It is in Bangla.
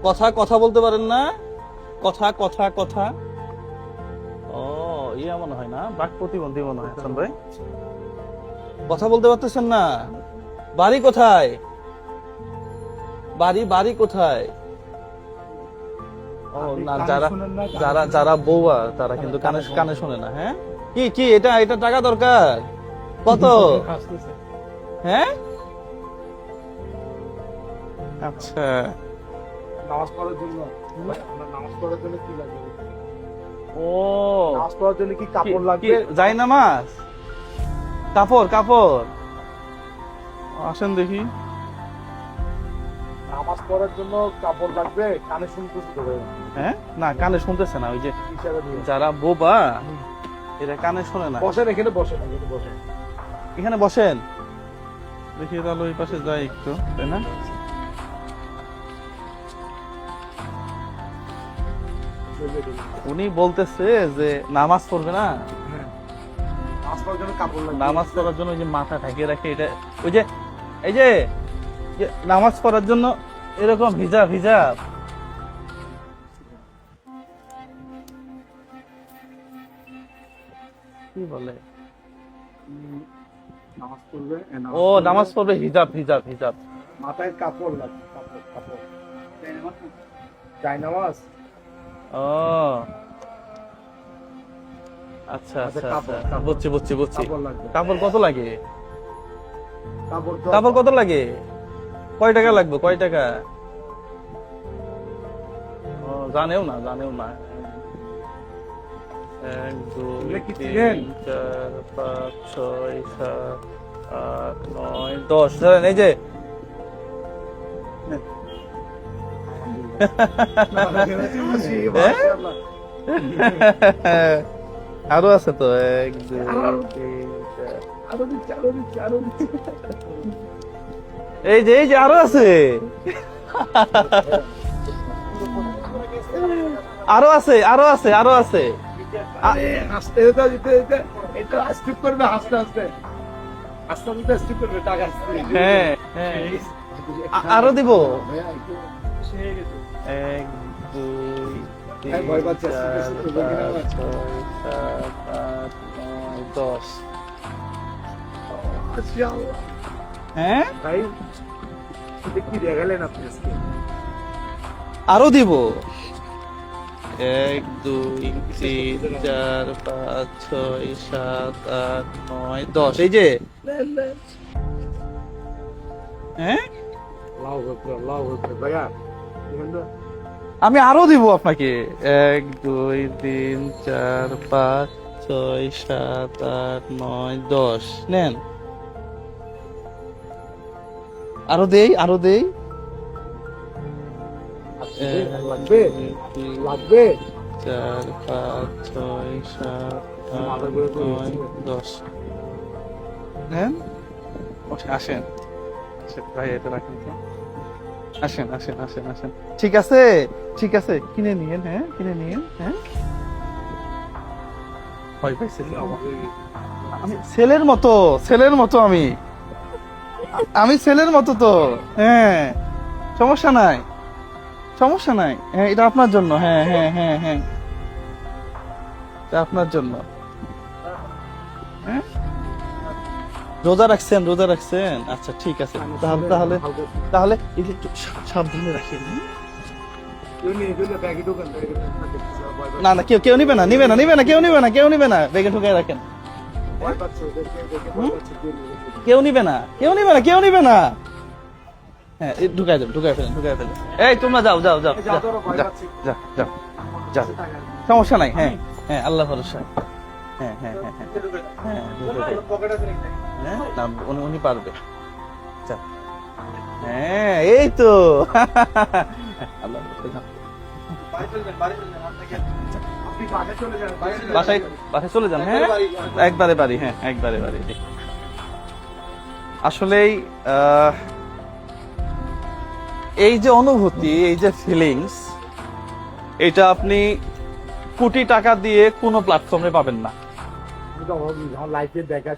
কথা কথা বলতে পারেন না? কথা কথা কথা। ও ইয়া মনে হয় না, বাক প্রতিবন্ধী মনে হয় হাসান ভাই। কথা বলতে পারতেছেন না? বাড়ি কোথায়? বাড়ি বাড়ি কোথায়? ও না, যারা যারা যারা বউয়া তারা কিন্তু কানে কানে শোনে না। হ্যাঁ, কি কি এটা এটা টাকা দরকার কত? হ্যাঁ, আচ্ছা। নামাজ পড়ার জন্য নামাজ পড়ার জন্য কি লাগে? ও নামাজ পড়ার জন্য কি কাপড় লাগবে? যাই নামাজ, কাপড় কাপড়। আসেন দেখি। নামাজ পড়ার জন্য কাপড় লাগবে, কানে শুনতে শুনতে। হ্যাঁ, না কানে শুনতেছে না, ওই যে ইশারা দিয়ে। যারা বোবা এরা কানে শোনে না। বসেন এখানে, বসেন এখানে, বসেন। এখানে বসেন দেখি, তাহলে ওই পাশে যাই একটু, তাই না? উনি বলতেছে যে নামাজ পড়বে না, হ্যাঁ। নামাজ পড়ার জন্য কাপড় লাগবে। নামাজ পড়ার জন্য ওই যে মাথা ঢাকিয়ে রাখে, এটা ওই যে এই যে যে নামাজ পড়ার জন্য এরকম হিজাব হিজাব। কি বলে? নামাজ পড়বে, ও নামাজ পড়বে, হিজাব হিজাব হিজাব। মাথায় কাপড় লাগবে, কাপড় কাপড়। জায়নামাজ। ও আচ্ছা আচ্ছা কাপড়, আচ্ছা, কাপড়। বুঝছি বুঝছি বুঝছি। কাপড় লাগবে। কাপড় কত লাগে? কাপড় তো কাপড় কত লাগে? কয় টাকা লাগবে, কয় টাকা? ও জানেও না, জানেও না। 1 2 এগুলো কি 3 চিনেন? 4 5 6 7 8 9 10। ধরেন এই যে আরো আছে তো, 1 2 3 4। আরো দিচ্ছি, আরো দিচ্ছি, আরো দিচ্ছি। এই যে এই যে আরো আছে, আরো আছে, আরো আছে, আরো আছে। আরে হাসতে যেতে যেতে যেতে এটা স্কিপ করবে, হাসতে হাসতে আস্তে আস্তে স্কিপ করবে, টাকা আসবে। হ্যাঁ হ্যাঁ, আরো দিব। ভাইয়া, একটু বেশি হয়ে গেছে। 1 2 হ্যাঁ, 3 ভয় পাচ্ছে, 4 আস্তে আস্তে করবে কিনা আবার। 5 6 7 8 9 10। মাশাআল্লাহ। হ্যাঁ, ভাই, এটা কি দেখালেন আপনি আজকে? আরো দিব। 1 2 3 4 5 6 7 8 9 10। এই যে হ্যাঁ, আল্লাহু আকবার, আল্লাহু আকবার। ভাইয়া, দেখেন তো। আমি আরো দিব আপনাকে। 1 2 3 4 5 6 7 8 9 10। নেন, আরো দেই, আরো দেই। লাগবে, লাগবে। 4 5 6 7 8 9 10। নেন, আসেন আসেন ভাই, এটা রাখেন তো। আসেন আসেন আসেন আসেন, ঠিক আছে ঠিক আছে, কিনে নিয়েন। হ্যাঁ, কিনে নিয়েন। হ্যাঁ, ভয় পাইছে। আমি ছেলের মতো, ছেলের মতো আমি, আমি ছেলের মতো তো। হ্যাঁ, সমস্যা নাই, সমস্যা নাই। হ্যাঁ, এটা আপনার জন্য। হ্যাঁ হ্যাঁ হ্যাঁ হ্যাঁ, এটা আপনার জন্য। হ্যাঁ, রোজা রাখছেন, রোজা রাখছেন? আচ্ছা ঠিক আছে, তাহলে তাহলে তাহলে এই যে একটু সাবধানে রাখেন। কেউ নিয়ে গেলে ব্যাগে ঢোকান, ব্যাগে ঢোকান। না না, কেউ কেউ নিবে না, নিবে না, নিবে না, কেউ নিবে না, কেউ নিবে না, ব্যাগে ঢুকাই রাখেন। ভয় পাচ্ছে, দেখে দেখে ভয় পাচ্ছে, কেউ নিয়ে গেছে। কেউ নিবে না, কেউ নিবে না, কেউ নিবে না। হ্যাঁ, এই ঢুকাই দেন, ঢুকাই ফেলেন, ঢুকাই ফেলেন। এই তোমরা যাও যাও যাও এই যাও, ধরো, ভয় যাও পাচ্ছি। যাও যাও যাও, টাকা সমস্যা নাই। হ্যাঁ হ্যাঁ, আল্লাহ ভরসা। হ্যাঁ হ্যাঁ হ্যাঁ হ্যাঁ হ্যাঁ, ঢুকাই দেন। পকেট আছে নাকি? হ্যাঁ, না উনি উনি পারবে। যাও। হ্যাঁ, এই তো। আল্লাহ ভরসা, যাও। বাড়ি চলে যান, বাড়ি চলে যান, আপনাকে আপনি বাসায় চলে যান, বাড়ি চলে যান। বাসায় বাসায় চলে যান। হ্যাঁ, একবারে বাড়ি। হ্যাঁ, একবারে বাড়ি। আসলেই এই যে অনুভূতি, এই যে ফিলিংস, এটা আপনি কোটি টাকা দিয়ে কোনো প্ল্যাটফর্মে পাবেন না। আমি তো লাইফে দেখা